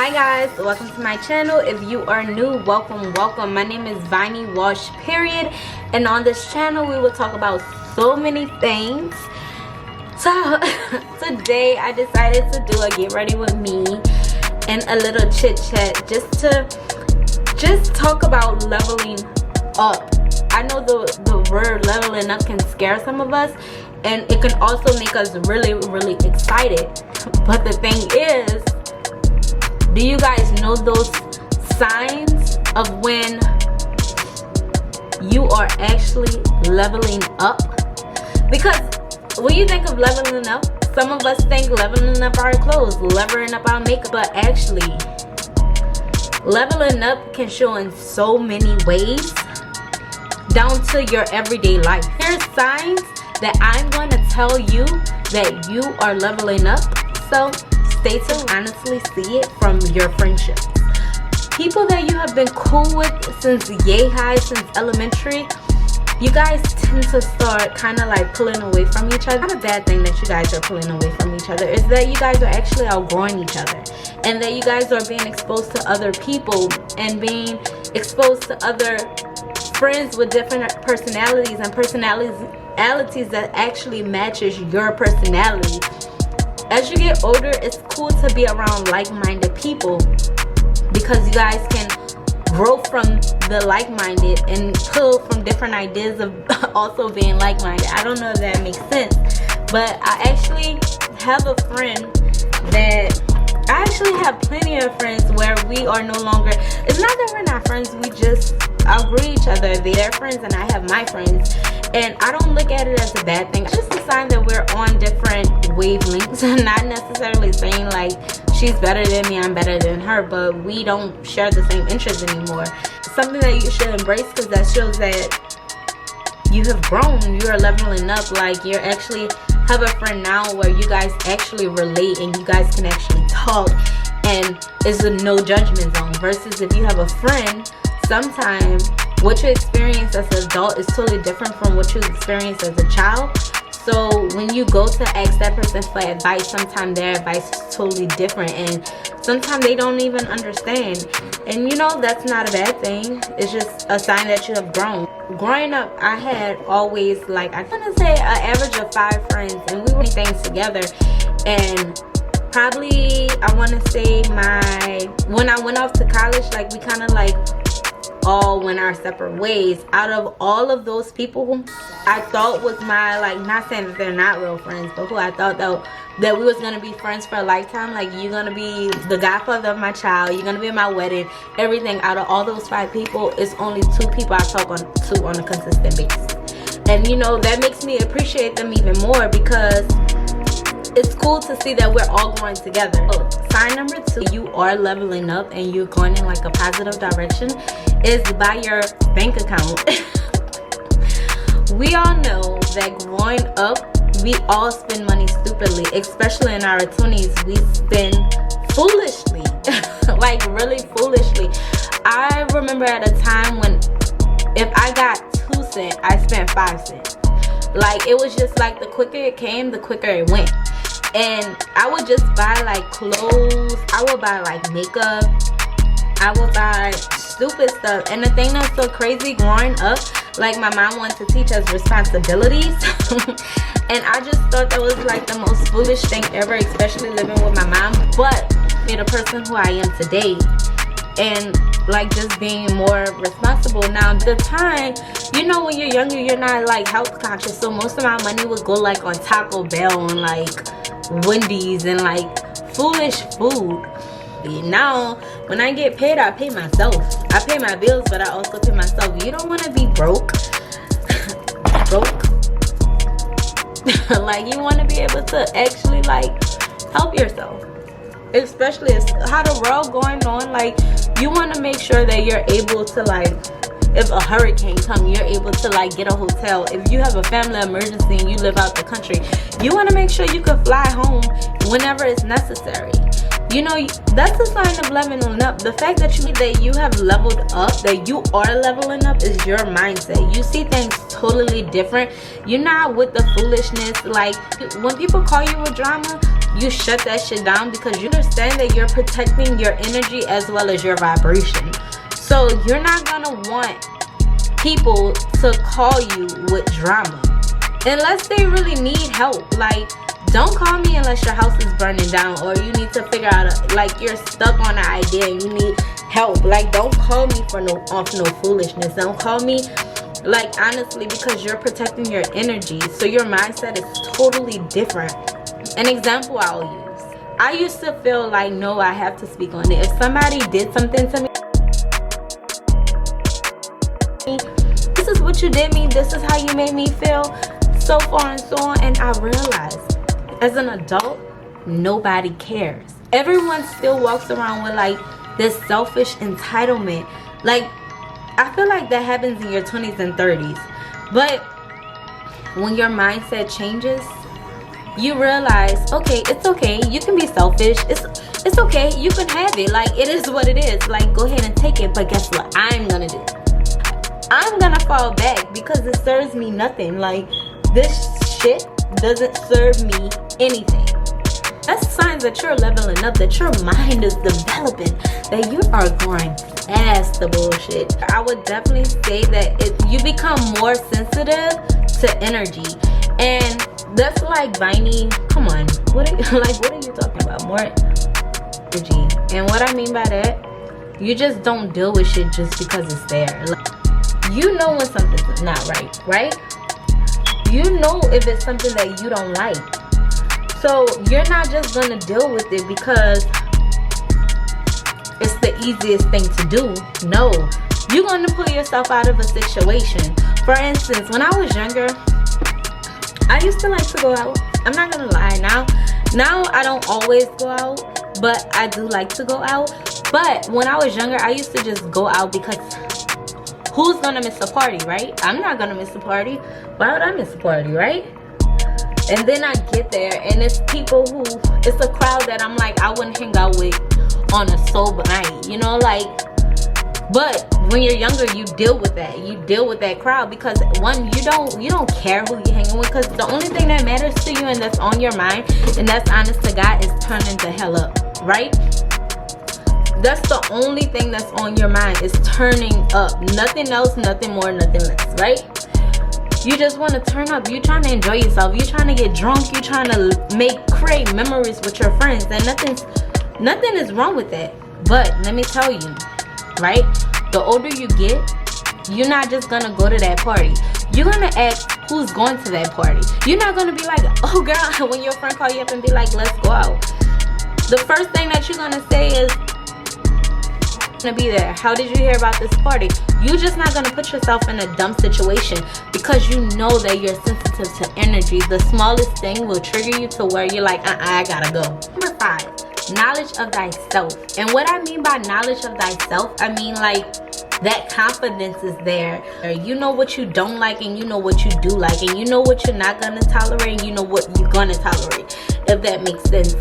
Hi guys, welcome to my channel. If you are new, welcome. My name is Viney Wash period, and on this channel we will talk about so many things. So today I decided to do a get ready with me and a little chit chat just talk about leveling up. I know the word leveling up can scare some of us, and it can also make us really excited. But the thing is, do you guys know those signs of when you are actually leveling up? Because when you think of leveling up, some of us think leveling up our clothes, leveling up our makeup, but actually leveling up can show in so many ways, down to your everyday life. Here's signs that I'm going to tell you that you are leveling up. So stay tuned. Honestly, see it from your friendships. People that you have been cool with since yay high, since elementary, you guys tend to start kind of like pulling away from each other. Not a bad thing that you guys are pulling away from each other. Is that you guys are actually outgrowing each other, and that you guys are being exposed to other people and being exposed to other friends with different personalities and personalities that actually matches your personality. As you get older, it's cool to be around like-minded people, because you guys can grow from the like-minded and pull from different ideas of also being like-minded. I don't know if that makes sense, but I actually have a friend that I actually have plenty of friends where we are no longer, it's not that we're not friends, we just outgrew each other. They're friends and I have my friends, and I don't look at it as a bad thing. It's just a sign that we're on different wavelengths. I'm not necessarily saying like she's better than me, I'm better than her, but we don't share the same interests anymore. It's something that you should embrace, because that shows that you have grown, you are leveling up. Like, you're actually have a friend now where you guys actually relate and you guys can actually talk, and it's a no judgment zone. Versus if you have a friend, sometimes what you experience as an adult is totally different from what you experience as a child. So when you go to ask that person for advice, sometimes their advice is totally different, and sometimes they don't even understand. And you know, that's not a bad thing. It's just a sign that you have grown. Growing up, I had always, like, I kind of say an average of 5 friends, and we were doing things together. And probably, I want to say when I went off to college, like, we kind of like all went our separate ways. Out of all of those people I thought was my, like, not saying that they're not real friends, but who I thought that we was gonna be friends for a lifetime, like, you're gonna be the godfather of my child, you're gonna be at my wedding, everything. Out of all those 5 people, it's only 2 people I talk to on a consistent basis. And you know, that makes me appreciate them even more, because it's cool to see that we're all growing together. So, sign number 2, you are leveling up and you're going in like a positive direction, is by your bank account. We all know that growing up, we all spend money stupidly, especially in our 20s. We spend foolishly, like really foolishly. I remember at a time when if I got 2 cents, I spent 5 cents. Like, it was just like the quicker it came, the quicker it went. And I would just buy like clothes, I would buy like makeup, I would buy stupid stuff. And the thing that's so crazy, growing up, like, my mom wanted to teach us responsibilities. And I just thought that was like the most foolish thing ever, especially living with my mom. But made a person who I am today, and like just being more responsible. Now, at the time, you know, when you're younger, you're not like health conscious, so most of my money would go like on Taco Bell and like Wendy's and like foolish food. Now when I get paid, I pay myself. I pay my bills, but I also pay myself. You don't want to be broke. Like, you want to be able to actually like help yourself, especially as how the world going on. Like, you want to make sure that you're able to, like, if a hurricane comes, you're able to like get a hotel. If you have a family emergency and you live out the country, you want to make sure you can fly home whenever it's necessary. You know, that's a sign of leveling up. The fact that you have leveled up, that you are leveling up, is your mindset. You see things totally different. You're not with the foolishness. Like, when people call you a drama, you shut that shit down because you understand that you're protecting your energy as well as your vibration. So you're not gonna want people to call you with drama unless they really need help. Like, don't call me unless your house is burning down or you need to figure out like you're stuck on an idea and you need help. Like, don't call me for no foolishness. Don't call me, like, honestly, because you're protecting your energy, so your mindset is totally different. An example I'll use, I used to feel like, no, I have to speak on it. If somebody did something to me, this is what you did me, this is how you made me feel, so far and so on. And I realized as an adult, nobody cares. Everyone still walks around with like this selfish entitlement. Like, I feel like that happens in your 20s and 30s. But when your mindset changes, you realize, okay, it's okay. You can be selfish. It's okay. You can have it. Like, it is what it is. Like, go ahead and take it. But guess what I'm gonna do? I'm gonna fall back because it serves me nothing. Like, this shit doesn't serve me anything. That's signs that you're leveling up, that your mind is developing, that you are going past the bullshit. I would definitely say that you become more sensitive to energy, and that's like Viney. Come on, what are you talking about? More energy. And what I mean by that, you just don't deal with shit just because it's there. Like, you know when something's not right, right? You know if it's something that you don't like. So you're not just gonna deal with it because it's the easiest thing to do. No, you're gonna pull yourself out of a situation. For instance, when I was younger, I used to like to go out. I'm not gonna lie. Now I don't always go out, but I do like to go out. But when I was younger, I used to just go out because who's gonna miss a party, right? I'm not gonna miss a party. Why would I miss a party, right? And then I get there and it's people who, it's a crowd that I'm like, I wouldn't hang out with on a sober night, you know, like. But when you're younger, you deal with that. You deal with that crowd because, one, you don't care who you're hanging with, because the only thing that matters to you and that's on your mind and that's honest to God is turning the hell up, right? That's the only thing that's on your mind, is turning up. Nothing else, nothing more, nothing less, right? You just want to turn up. You're trying to enjoy yourself. You're trying to get drunk. You're trying to create memories with your friends. And nothing is wrong with that. But let me tell you, right? The older you get, you're not just going to go to that party. You're going to ask who's going to that party. You're not going to be like, oh girl, when your friend call you up and be like, let's go out. The first thing that you're going to say is, to be there. How did you hear about this party? You're just not going to put yourself in a dumb situation because you know that you're sensitive to energy. The smallest thing will trigger you to where you're like, I gotta go. Number 5, knowledge of thyself. And what I mean by knowledge of thyself, I mean like that confidence is there. You know what you don't like and you know what you do like, and you know what you're not going to tolerate and you know what you're going to tolerate, if that makes sense.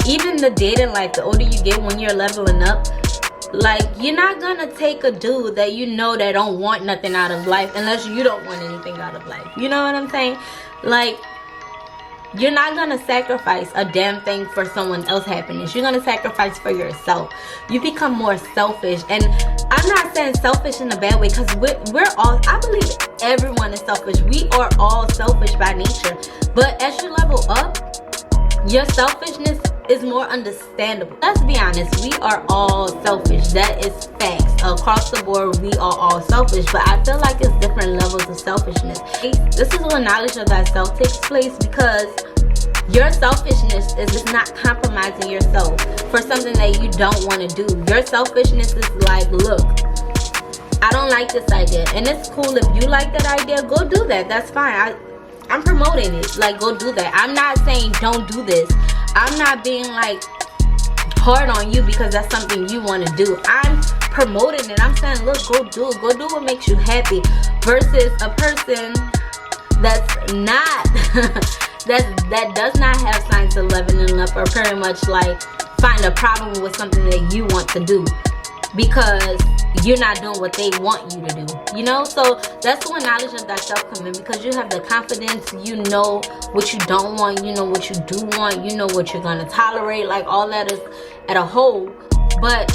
Even the dating life, the older you get, when you're leveling up, like, you're not gonna take a dude that you know that don't want nothing out of life unless you don't want anything out of life. You know what I'm saying? Like, you're not gonna sacrifice a damn thing for someone else's happiness. You're gonna sacrifice for yourself. You become more selfish. And I'm not saying selfish in a bad way, because we're all, I believe everyone is selfish. We are all selfish by nature. But as you level up, your selfishness is more understandable. Let's be honest, we are all selfish. That is facts. Across the board, we are all selfish. But I feel like it's different levels of selfishness. This is when knowledge of thyself takes place, because your selfishness is not compromising yourself for something that you don't want to do. Your selfishness is like, look, I don't like this idea. And it's cool if you like that idea, go do that. That's fine. I'm promoting it. Like, go do that. I'm not saying don't do this. I'm not being like hard on you because that's something you want to do. I'm promoting it. I'm saying, look, go do it. Go do what makes you happy. Versus a person that's not that does not have signs of leveling up, or pretty much like find a problem with something that you want to do. because you're not doing what they want you to do, you know. So that's when knowledge of thyself come in, because you have the confidence, you know what you don't want, you know what you do want, you know what you're gonna tolerate, like all that is at a whole. But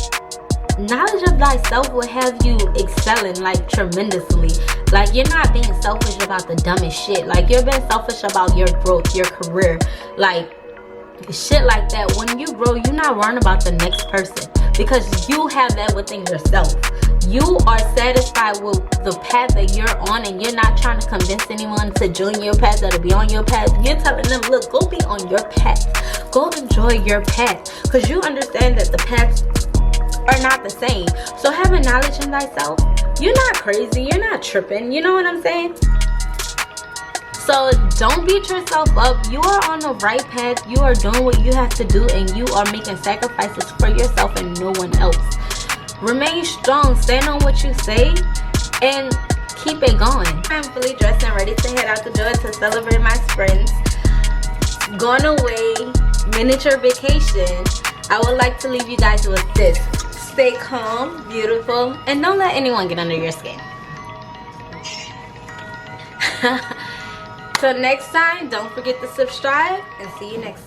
knowledge of thyself will have you excelling like tremendously. Like, you're not being selfish about the dumbest shit. Like, you're being selfish about your growth, your career, like shit like that. When you grow, you're not worrying about the next person, because you have that within yourself. You are satisfied with the path that you're on, and you're not trying to convince anyone to join your path or to be on your path. You're telling them, look, go be on your path, go enjoy your path, because you understand that the paths are not the same. So having knowledge in thyself, you're not crazy, you're not tripping, you know what I'm saying? So don't beat yourself up. You are on the right path. You are doing what you have to do, and you are making sacrifices for yourself and no one else. Remain strong, stand on what you say, and keep it going. I'm fully dressed and ready to head out the door to celebrate my friends going away miniature vacation. I would like to leave you guys with this: stay calm, beautiful, and don't let anyone get under your skin. Till next time, don't forget to subscribe, and see you next time.